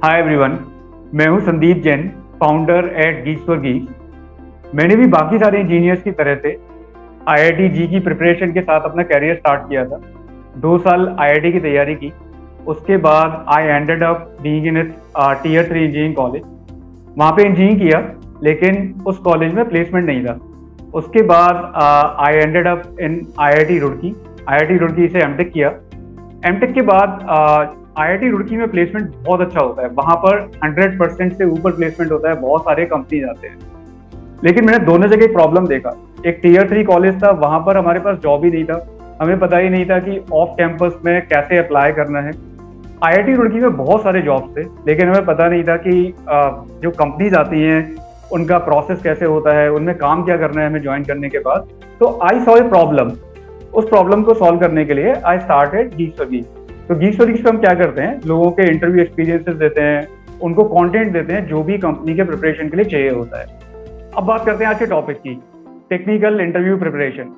Hi everyone. मैं हूं Sandeep Jain, founder at Geeks for Geeks. मैंने भी बाकी सारे इंजीनियर्स की तरह से आईआईटी जी की प्रिपरेशन के साथ अपना करियर स्टार्ट किया था। 2 साल आईआईटी की तैयारी की। उसके बाद I ended up being in tier 3 engineering college. वहाँ पे इंजीनियरिंग किया, लेकिन उस कॉलेज में प्लेसमेंट नहीं था। उसके बाद I ended up in IIT Roorkee. IIT Roorkee से एमटेक किया। एमटेक के बाद आईआईटी रुड़की में प्लेसमेंट बहुत अच्छा होता है। वहां पर 100% से ऊपर प्लेसमेंट होता है, बहुत सारे कंपनीज आते हैं। लेकिन मैंने दोनों जगह एक प्रॉब्लम देखा। एक टीयर 3 कॉलेज था, वहां पर हमारे पास जॉब ही नहीं था। हमें पता ही नहीं था कि ऑफ कैंपस में कैसे अप्लाई करना है। आईआईटी रुड़की में बहुत सारे जॉब्स थे, लेकिन हमें पता नहीं था कि जो कंपनीज आती हैं उनका प्रोसेस कैसे होता है, उनमें काम क्या करना है हमें ज्वाइन करने के बाद। तो आई सॉ ए प्रॉब्लम। उस प्रॉब्लम को सॉल्व करने के लिए I started Geeks for Geeks. तो गीक्स फॉर गीक्स पे हम क्या करते हैं, लोगों के इंटरव्यू एक्सपीरियंसेस देते हैं, उनको कंटेंट देते हैं जो भी कंपनी के प्रिपरेशन के लिए चाहिए होता है। अब बात करते हैं आज के टॉपिक की, टेक्निकल इंटरव्यू प्रिपरेशन।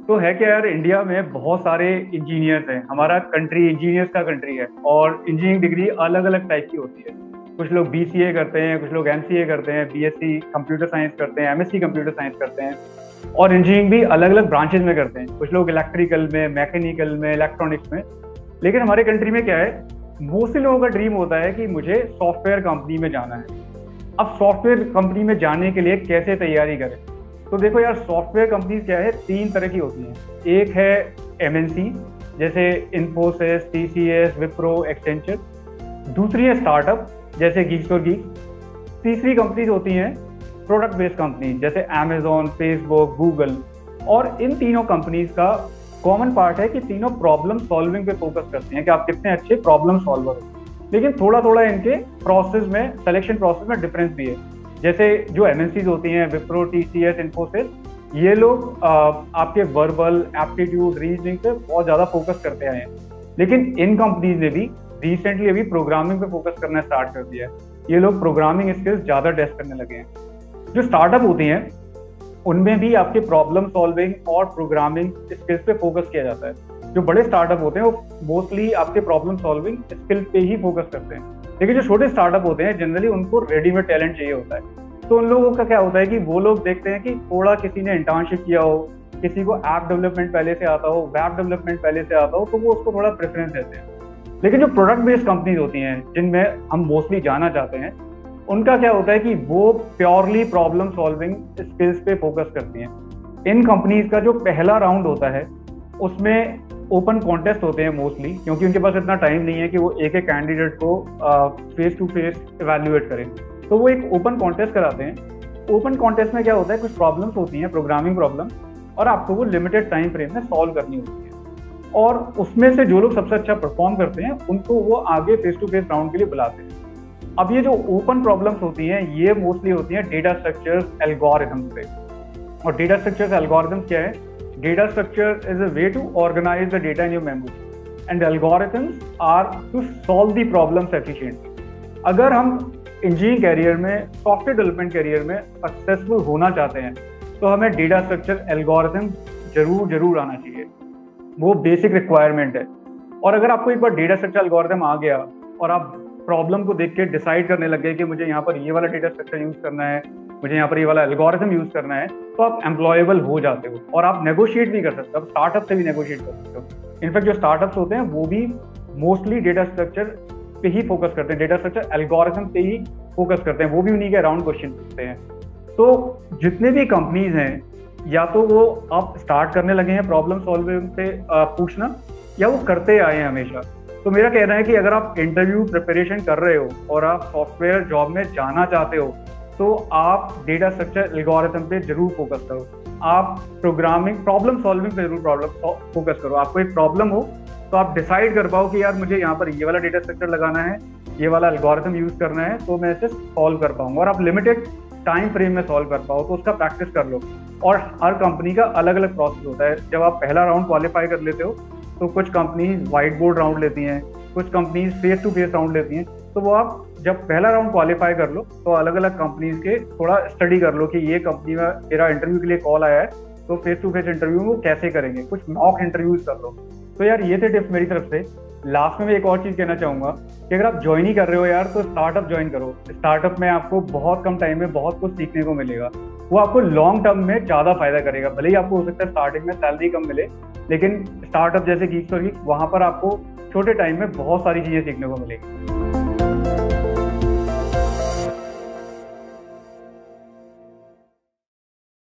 तो है क्या यार, इंडिया में बहुत सारे इंजीनियर्स हैं। हमारा कंट्री इंजीनियर्स का कंट्री है, और इंजीनियरिंग डिग्री अलग अलग टाइप की होती है। कुछ लोग बीसीए करते हैं, कुछ लोग एमसीए करते हैं, बीएससी कंप्यूटर साइंस करते हैं, एमएससी कंप्यूटर साइंस करते हैं। और इंजीनियरिंग भी अलग अलग ब्रांचेज में करते हैं। कुछ लोग इलेक्ट्रिकल में, मैकेनिकल में, इलेक्ट्रॉनिक्स में। लेकिन हमारे कंट्री में क्या है, मोस्टली लोगों का ड्रीम होता है कि मुझे सॉफ्टवेयर कंपनी में जाना है। अब सॉफ्टवेयर कंपनी में जाने के लिए कैसे तैयारी करें? तो देखो यार, सॉफ्टवेयर कंपनी क्या है, 3 तरह की होती हैं। एक है एमएनसी, जैसे इन्फोसिस, टीसीएस, विप्रो, एक्सेंचर। दूसरी है स्टार्टअप, जैसे गीक्स फॉर गीक्स। तीसरी कंपनीज होती हैं प्रोडक्ट बेस्ड कंपनी, जैसे अमेजोन, फेसबुक, गूगल। और इन तीनों कंपनीज का कॉमन पार्ट है कि तीनों प्रॉब्लम सॉल्विंग पे फोकस करती हैं, कि आप कितने अच्छे प्रॉब्लम सॉल्वर हो। लेकिन थोड़ा थोड़ा इनके प्रोसेस में, सिलेक्शन प्रोसेस में डिफरेंस भी है। जैसे जो एमएनसीज होती हैं, विप्रो, टीसीएस, इन्फोसिस, ये लोग आपके वर्बल, एप्टीट्यूड, रीजनिंग पे बहुत ज्यादा फोकस करते आए हैं। लेकिन इन कंपनीज ने भी रिसेंटली अभी प्रोग्रामिंग पे फोकस करना स्टार्ट कर दिया है। ये लोग प्रोग्रामिंग स्किल्स ज्यादा टेस्ट करने लगे हैं। जो स्टार्टअप होती हैं उनमें भी आपके प्रॉब्लम सॉल्विंग और प्रोग्रामिंग स्किल्स पे फोकस किया जाता है। जो बड़े स्टार्टअप होते हैं वो मोस्टली आपके प्रॉब्लम सॉल्विंग स्किल्स पे ही फोकस करते हैं। लेकिन जो छोटे स्टार्टअप होते हैं, जनरली उनको रेडीमेड टैलेंट चाहिए होता है। तो उन लोगों का क्या होता है कि वो लोग देखते हैं कि थोड़ा किसी ने इंटर्नशिप किया हो, किसी को ऐप डेवलपमेंट पहले से आता हो, वेब डेवलपमेंट पहले से आता हो, तो वो उसको थोड़ा प्रेफरेंस देते हैं। लेकिन जो प्रोडक्ट बेस्ड कंपनीज होती हैं, जिनमें हम मोस्टली जाना चाहते हैं, उनका क्या होता है कि वो प्योरली प्रॉब्लम सॉल्विंग स्किल्स पे फोकस करती हैं। इन कंपनीज का जो पहला राउंड होता है उसमें ओपन कॉन्टेस्ट होते हैं मोस्टली, क्योंकि उनके पास इतना टाइम नहीं है कि वो एक एक कैंडिडेट को फेस टू फेस इवैल्यूएट करें। तो वो एक ओपन कॉन्टेस्ट कराते हैं। ओपन कॉन्टेस्ट में क्या होता है, कुछ प्रॉब्लम्स होती हैं, प्रोग्रामिंग प्रॉब्लम, और आपको वो लिमिटेड टाइम फ्रेम में सॉल्व करनी होती है। और उसमें से जो लोग सबसे अच्छा परफॉर्म करते हैं उनको वो आगे फेस टू फेस राउंड के लिए बुलाते हैं। अब ये जो ओपन प्रॉब्लम्स होती हैं, ये मोस्टली होती हैं डेटा स्ट्रक्चर्स, एल्गोरिथम्स पे। और डेटा स्ट्रक्चर्स, एल्गोरिथम्स क्या है? Data structure is a way to organise the data in your memory, and algorithms are to solve the problems efficiently. अगर हम इंजीनियरिंग कैरियर में, सॉफ्टवेयर डेवलपमेंट कैरियर में successful होना चाहते हैं, तो हमें डेटा स्ट्रक्चर, एल्गोरिथम जरूर आना चाहिए। वो बेसिक रिक्वायरमेंट है। और अगर आपको एक बार डेटा स्ट्रक्चर, एल्गोरिथम आ गया और आप प्रॉब्लम को देख के डिसाइड करने लग गए कि मुझे यहाँ पर ये वाला डेटा स्ट्रक्चर यूज करना है, मुझे यहाँ पर ये वाला एल्गोरिथम यूज करना है, तो आप एम्प्लॉयबल हो जाते हो और आप नेगोशिएट भी कर सकते हो। आप स्टार्टअप से भी नेगोशिएट कर सकते हो। इनफैक्ट जो स्टार्टअप्स होते हैं वो भी मोस्टली डेटा स्ट्रक्चर पे ही फोकस करते हैं, डेटा स्ट्रक्चर एल्गोरिथम पे ही फोकस करते हैं। वो भी उन्हीं के अराउंड क्वेश्चन पूछते हैं। तो जितने भी कंपनीज हैं, या तो वो अब स्टार्ट करने लगे हैं प्रॉब्लम सॉल्विंग पे पूछना, या वो करते आए हैं हमेशा। तो मेरा कहना है कि अगर आप इंटरव्यू प्रिपरेशन कर रहे हो और आप सॉफ्टवेयर जॉब में जाना चाहते हो, तो आप डेटा स्ट्रक्चर, एल्गोरिथम पे जरूर फोकस करो। आप प्रोग्रामिंग, प्रॉब्लम सॉल्विंग पे जरूर फोकस करो। आपको एक प्रॉब्लम हो तो आप डिसाइड कर पाओ कि यार मुझे यहाँ पर ये वाला डेटा स्ट्रक्चर लगाना है, ये वाला एल्गोरिथम यूज करना है, तो मैं इसे सॉल्व कर पाऊंगा। और आप लिमिटेड टाइम फ्रेम में सॉल्व कर पाओ, तो उसका प्रैक्टिस कर लो। और हर कंपनी का अलग अलग प्रोसेस होता है। जब आप पहला राउंड क्वालिफाई कर लेते हो, तो कुछ कंपनीज व्हाइट बोर्ड राउंड लेती हैं, कुछ companies face to face round लेती हैं। तो वो आप जब पहला राउंड क्वालिफाई कर लो, तो अलग अलग कंपनीज के थोड़ा स्टडी कर लो कि ये कंपनी में मेरा इंटरव्यू के लिए कॉल आया है, तो फेस टू फेस इंटरव्यू में वो कैसे करेंगे। कुछ मॉक इंटरव्यूज कर लो। तो यार ये थे टिप्स मेरी तरफ से। लास्ट में मैं एक और चीज कहना चाहूंगा कि अगर आप ज्वाइन ही कर रहे हो यार तो स्टार्टअप ज्वाइन करो। स्टार्टअप में आपको बहुत कम टाइम में बहुत कुछ सीखने को मिलेगा। वो आपको लॉन्ग टर्म में ज्यादा फायदा करेगा। भले ही आपको हो सकता है स्टार्टिंग में सैलरी कम मिले, लेकिन स्टार्टअप जैसे गीक्स फॉर गीक्स, वहां पर आपको छोटे टाइम में बहुत सारी चीजें सीखने को मिलेगी।